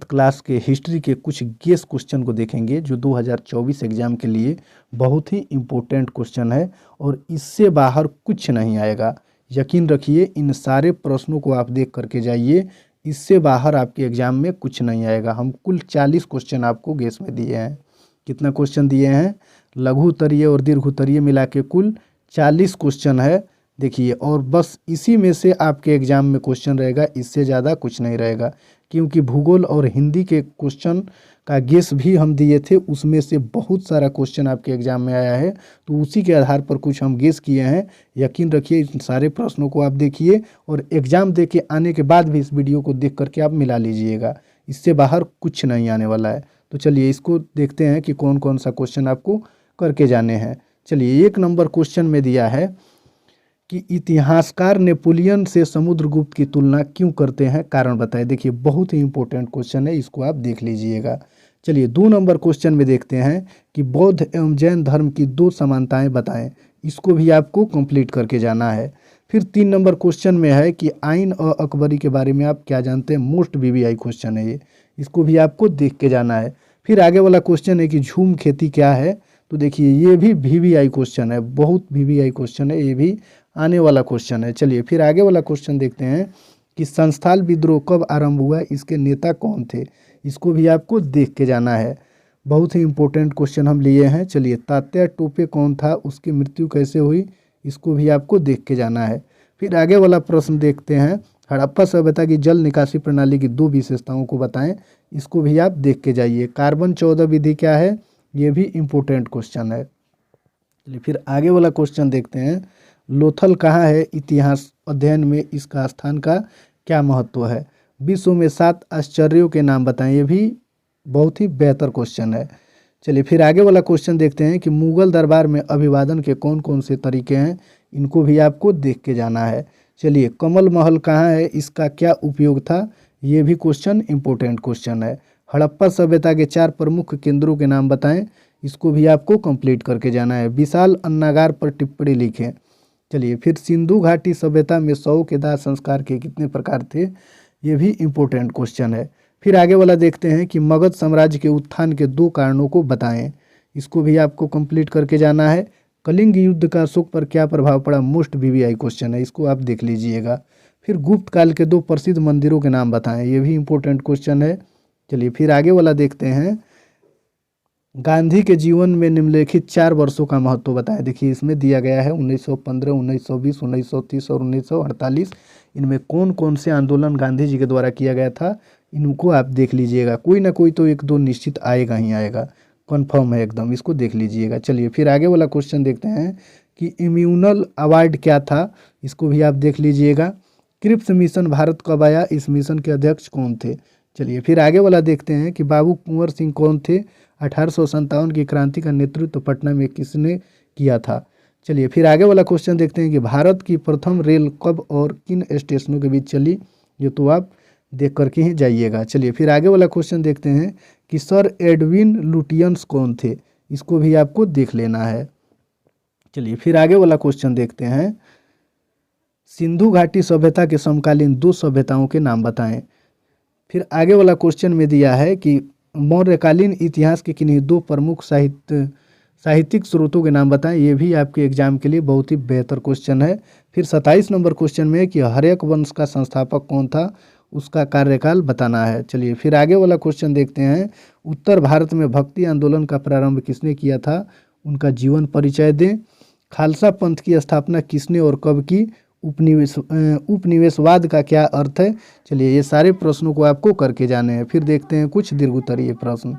Class के history के कुछ गेस क्वेश्चन को देखेंगे जो 2024 एग्जाम के लिए बहुत ही इम्पोर्टेंट क्वेश्चन है और इससे बाहर कुछ नहीं आएगा। यकीन रखिए, इन सारे प्रश्नों को आप देख करके जाइए, इससे बाहर आपके एग्जाम में कुछ नहीं आएगा। हम कुल 40 क्वेश्चन आपको गेस में दिए हैं। कितना क्वेश्चन दिए हैं? लघु उत्तरीय और दीर्घ उत्तरीय मिला के कुल 40 क्वेश्चन है। देखिए, और बस इसी में से आपके एग्जाम में क्वेश्चन रहेगा, इससे ज़्यादा कुछ नहीं रहेगा, क्योंकि भूगोल और हिंदी के क्वेश्चन का गेस भी हम दिए थे, उसमें से बहुत सारा क्वेश्चन आपके एग्जाम में आया है, तो उसी के आधार पर कुछ हम गेस किए हैं। यकीन रखिए, इन सारे प्रश्नों को आप देखिए और एग्जाम दे के आने के बाद भी इस वीडियो को देख करके आप मिला लीजिएगा, इससे बाहर कुछ नहीं आने वाला है। तो चलिए इसको देखते हैं कि कौन कौन सा क्वेश्चन आपको करके जाने हैं। चलिए, 1 नंबर क्वेश्चन में दिया है कि इतिहासकार नेपोलियन से समुद्रगुप्त की तुलना क्यों करते हैं, कारण बताएं। देखिए, बहुत ही इंपॉर्टेंट क्वेश्चन है, इसको आप देख लीजिएगा। चलिए, 2 नंबर क्वेश्चन में देखते हैं कि बौद्ध एवं जैन धर्म की 2 समानताएं बताएं। इसको भी आपको कंप्लीट करके जाना है। फिर 3 नंबर क्वेश्चन में है कि आइन और अकबरी के बारे में आप क्या जानते हैं। मोस्ट वीवीआई क्वेश्चन है ये, इसको भी आपको देख के जाना है। फिर आगे वाला क्वेश्चन है कि झूम खेती क्या है। तो देखिए, ये भी वीवीआई क्वेश्चन है, बहुत वीवीआई क्वेश्चन है, ये भी आने वाला क्वेश्चन है। चलिए फिर आगे वाला क्वेश्चन देखते हैं कि संस्थाल विद्रोह कब आरंभ हुआ, इसके नेता कौन थे। इसको भी आपको देख के जाना है, बहुत ही इंपॉर्टेंट क्वेश्चन हम लिए हैं। चलिए, तात्या टोपे कौन था, उसकी मृत्यु कैसे हुई, इसको भी आपको देख के जाना है। फिर आगे वाला प्रश्न देखते हैं, हड़प्पा सभ्यता की जल निकासी प्रणाली की 2 विशेषताओं को बताएं। इसको भी आप देख के जाइए। कार्बन 14 विधि क्या है, ये भी इम्पोर्टेंट क्वेश्चन है। चलिए फिर आगे वाला क्वेश्चन देखते हैं, लोथल कहाँ है, इतिहास अध्ययन में इसका स्थान का क्या महत्व है। विश्व में 7 आश्चर्यों के नाम बताएं। ये भी बहुत ही बेहतर क्वेश्चन है। चलिए फिर आगे वाला क्वेश्चन देखते हैं कि मुगल दरबार में अभिवादन के कौन कौन से तरीके हैं, इनको भी आपको देख के जाना है। चलिए, कमल महल कहाँ है, इसका क्या उपयोग था, ये भी क्वेश्चन इंपॉर्टेंट क्वेश्चन है। हड़प्पा सभ्यता के 4 प्रमुख केंद्रों के नाम बताएं। इसको भी आपको कंप्लीट करके जाना है। विशाल अन्नागार पर टिप्पणी लिखें। चलिए फिर सिंधु घाटी सभ्यता में शव के दाह संस्कार के कितने प्रकार थे, ये भी इम्पोर्टेंट क्वेश्चन है। फिर आगे वाला देखते हैं कि मगध साम्राज्य के उत्थान के 2 कारणों को बताएं। इसको भी आपको कंप्लीट करके जाना है। कलिंग युद्ध का अशोक पर क्या प्रभाव पड़ा, मोस्ट वीवीआई क्वेश्चन है, इसको आप देख लीजिएगा। फिर गुप्त काल के 2 प्रसिद्ध मंदिरों के नाम बताएं। ये भी इम्पोर्टेंट क्वेश्चन है। चलिए फिर आगे वाला देखते हैं, गांधी के जीवन में निम्नलिखित 4 वर्षों का महत्व बताएं। देखिए, इसमें दिया गया है 1915, 1920, 1930 और 1948। इनमें कौन कौन से आंदोलन गांधी जी के द्वारा किया गया था, इनको आप देख लीजिएगा। कोई ना कोई तो 1-2 निश्चित आएगा ही आएगा, कन्फर्म है एकदम, इसको देख लीजिएगा। चलिए फिर आगे वाला क्वेश्चन देखते हैं कि इम्यूनल अवार्ड क्या था, इसको भी आप देख लीजिएगा। क्रिप्स मिशन भारत कब आया, इस मिशन के अध्यक्ष कौन थे। चलिए फिर आगे वाला देखते हैं कि बाबू कुंवर सिंह कौन थे, 1857 की क्रांति का नेतृत्व पटना में किसने किया था। चलिए फिर आगे वाला क्वेश्चन देखते हैं कि भारत की प्रथम रेल कब और किन स्टेशनों के बीच चली, ये तो आप देख करके ही जाइएगा। चलिए फिर आगे वाला क्वेश्चन देखते हैं कि सर एडविन लुटियंस कौन थे, इसको भी आपको देख लेना है। चलिए फिर आगे वाला क्वेश्चन देखते हैं, सिंधु घाटी सभ्यता के समकालीन 2 सभ्यताओं के नाम बताएं। फिर आगे वाला क्वेश्चन में दिया है कि मौर्यकालीन इतिहास के किन्हीं 2 प्रमुख साहित्यिक स्रोतों के नाम बताएं। ये भी आपके एग्जाम के लिए बहुत ही बेहतर क्वेश्चन है। फिर 27 नंबर क्वेश्चन में कि हर्यक वंश का संस्थापक कौन था, उसका कार्यकाल बताना है। चलिए फिर आगे वाला क्वेश्चन देखते हैं, उत्तर भारत में भक्ति आंदोलन का प्रारंभ किसने किया था, उनका जीवन परिचय दें। खालसा पंथ की स्थापना किसने और कब की, उपनिवेशवाद का क्या अर्थ है। चलिए, ये सारे प्रश्नों को आपको करके जाने हैं। फिर देखते हैं कुछ दीर्घोत्तरीय प्रश्न,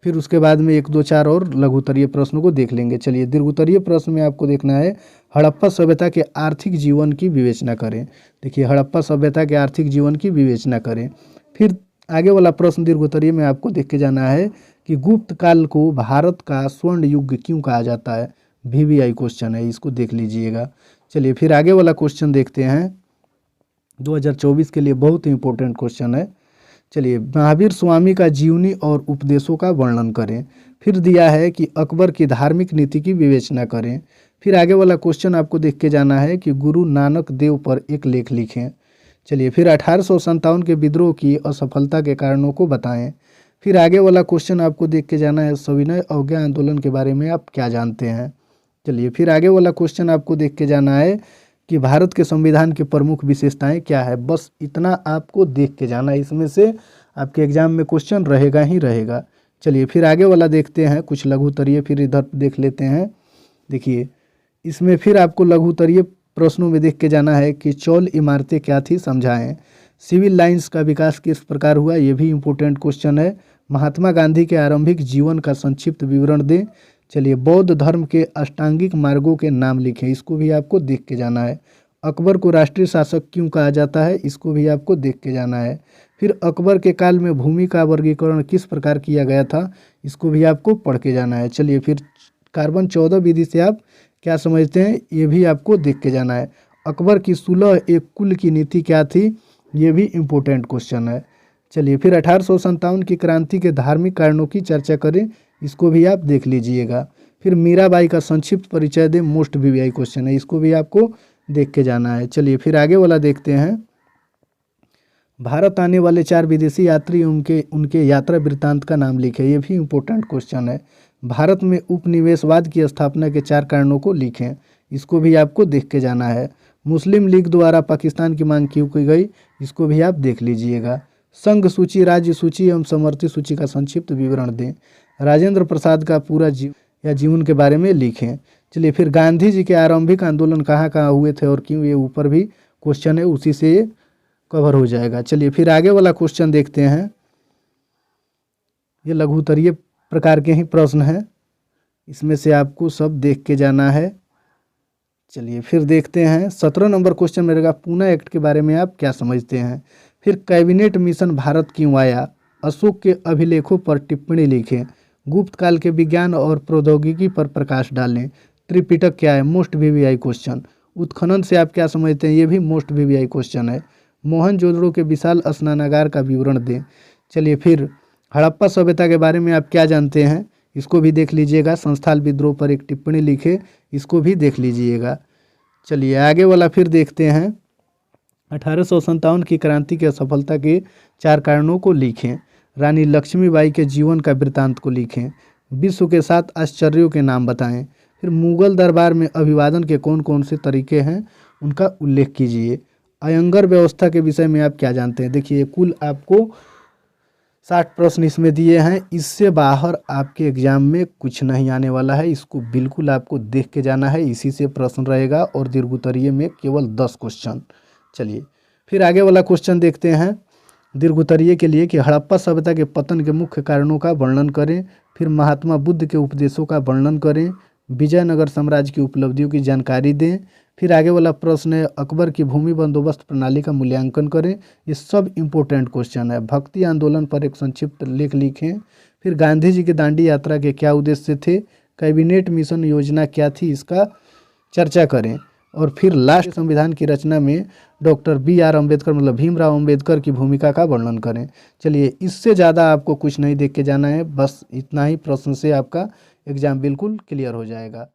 फिर उसके बाद में 1, 2, 4 और लघुत्तरीय प्रश्नों को देख लेंगे। चलिए, दीर्घोत्तरीय प्रश्न में आपको देखना है, हड़प्पा सभ्यता के आर्थिक जीवन की विवेचना करें। देखिए, हड़प्पा सभ्यता के आर्थिक जीवन की विवेचना करें। फिर आगे वाला प्रश्न दीर्घोत्तरीय में आपको देख के जाना है कि गुप्त काल को भारत का स्वर्ण युग क्यों कहा जाता है, वीवीआई क्वेश्चन है, इसको देख लीजिएगा। चलिए फिर आगे वाला क्वेश्चन देखते हैं, 2024 के लिए बहुत ही इंपॉर्टेंट क्वेश्चन है। चलिए, महावीर स्वामी का जीवनी और उपदेशों का वर्णन करें। फिर दिया है कि अकबर की धार्मिक नीति की विवेचना करें। फिर आगे वाला क्वेश्चन आपको देख के जाना है कि गुरु नानक देव पर एक लेख लिखें। चलिए फिर 1857 के विद्रोह की असफलता के कारणों को बताएं। फिर आगे वाला क्वेश्चन आपको देख के जाना है, सविनय अवज्ञा आंदोलन के बारे में आप क्या जानते हैं। चलिए फिर आगे वाला क्वेश्चन आपको देख के जाना है कि भारत के संविधान की प्रमुख विशेषताएं क्या है। बस इतना आपको देख के जाना है, इसमें से आपके एग्जाम में क्वेश्चन रहेगा ही रहेगा। चलिए फिर आगे वाला देखते हैं, कुछ लघु उत्तरीय फिर इधर देख लेते हैं। देखिए इसमें फिर आपको लघु उत्तरीय प्रश्नों में देख के जाना है कि चौल इमारतें क्या थी, समझाएं। सिविल लाइंस का विकास किस प्रकार हुआ, ये भी इम्पोर्टेंट क्वेश्चन है। महात्मा गांधी के आरंभिक जीवन का संक्षिप्त विवरण दें। चलिए बौद्ध धर्म के अष्टांगिक मार्गों के नाम लिखें, इसको भी आपको देख के जाना है। अकबर को राष्ट्रीय शासक क्यों कहा जाता है, इसको भी आपको देख के जाना है। फिर अकबर के काल में भूमि का वर्गीकरण किस प्रकार किया गया था, इसको भी आपको पढ़ के जाना है। चलिए फिर कार्बन 14 विधि से आप क्या समझते हैं, ये भी आपको देख के जाना है। अकबर की सुलह एक कुल की नीति क्या थी, ये भी इम्पोर्टेंट क्वेश्चन है। चलिए फिर 1857 की क्रांति के धार्मिक कारणों की चर्चा करें, इसको भी आप देख लीजिएगा। फिर मीराबाई का संक्षिप्त परिचय दें, मोस्ट वीवीआई क्वेश्चन है, इसको भी आपको देख के जाना है। चलिए फिर आगे वाला देखते हैं। भारत आने वाले 4 विदेशी यात्री उनके यात्रा वृत्तांत का नाम लिखें, ये भी इम्पोर्टेंट क्वेश्चन है। भारत में उपनिवेशवाद की स्थापना के 4 कारणों को लिखें, इसको भी आपको देख के जाना है। मुस्लिम लीग द्वारा पाकिस्तान की मांग क्यों की गई, इसको भी आप देख लीजिएगा। संघ सूची, राज्य सूची एवं समवर्ती सूची का संक्षिप्त विवरण दें। राजेंद्र प्रसाद का पूरा जीवन के बारे में लिखें। चलिए फिर गांधी जी के आरंभिक आंदोलन कहाँ कहाँ हुए थे और क्यों, ये ऊपर भी क्वेश्चन है, उसी से ये कवर हो जाएगा। चलिए फिर आगे वाला क्वेश्चन देखते हैं। ये लघु उत्तरीय प्रकार के ही प्रश्न हैं, इसमें से आपको सब देख के जाना है। चलिए फिर देखते हैं 17 नंबर क्वेश्चन में रहेगा, पूना एक्ट के बारे में आप क्या समझते हैं। फिर कैबिनेट मिशन भारत क्यों आया, अशोक के अभिलेखों पर टिप्पणी लिखें। गुप्त काल के विज्ञान और प्रौद्योगिकी पर प्रकाश डालें। त्रिपिटक क्या है, मोस्ट वीवीआई क्वेश्चन। उत्खनन से आप क्या समझते हैं, ये भी मोस्ट वीवीआई क्वेश्चन है। मोहनजोदड़ो के विशाल स्नानागार का विवरण दें। चलिए फिर हड़प्पा सभ्यता के बारे में आप क्या जानते हैं, इसको भी देख लीजिएगा। संस्थाल विद्रोह पर एक टिप्पणी लिखे, इसको भी देख लीजिएगा। चलिए आगे वाला फिर देखते हैं। 1857 की क्रांति की असफलता के 4 कारणों को लिखें। रानी लक्ष्मीबाई के जीवन का वृत्तांत को लिखें। विश्व के 7 आश्चर्यों के नाम बताएं। फिर मुगल दरबार में अभिवादन के कौन कौन से तरीके हैं, उनका उल्लेख कीजिए। अयंगर व्यवस्था के विषय में आप क्या जानते हैं। देखिए कुल आपको 60 प्रश्न इसमें दिए हैं, इससे बाहर आपके एग्जाम में कुछ नहीं आने वाला है, इसको बिल्कुल आपको देख के जाना है, इसी से प्रश्न रहेगा। और दीर्घ उत्तरीय में केवल 10 क्वेश्चन। चलिए फिर आगे वाला क्वेश्चन देखते हैं दीर्घ उत्तरीय के लिए कि हड़प्पा सभ्यता के पतन के मुख्य कारणों का वर्णन करें। फिर महात्मा बुद्ध के उपदेशों का वर्णन करें। विजयनगर साम्राज्य की उपलब्धियों की जानकारी दें। फिर आगे वाला प्रश्न है अकबर की भूमि बंदोबस्त प्रणाली का मूल्यांकन करें। ये सब इम्पोर्टेंट क्वेश्चन है। भक्ति आंदोलन पर एक संक्षिप्त लेख लिखें। फिर गांधी जी की दांडी यात्रा के क्या उद्देश्य थे। कैबिनेट मिशन योजना क्या थी, इसका चर्चा करें। और फिर लास्ट संविधान की रचना में डॉक्टर BR अम्बेडकर मतलब भीमराव अम्बेडकर की भूमिका का वर्णन करें। चलिए इससे ज़्यादा आपको कुछ नहीं देख के जाना है, बस इतना ही प्रश्न से आपका एग्जाम बिल्कुल क्लियर हो जाएगा।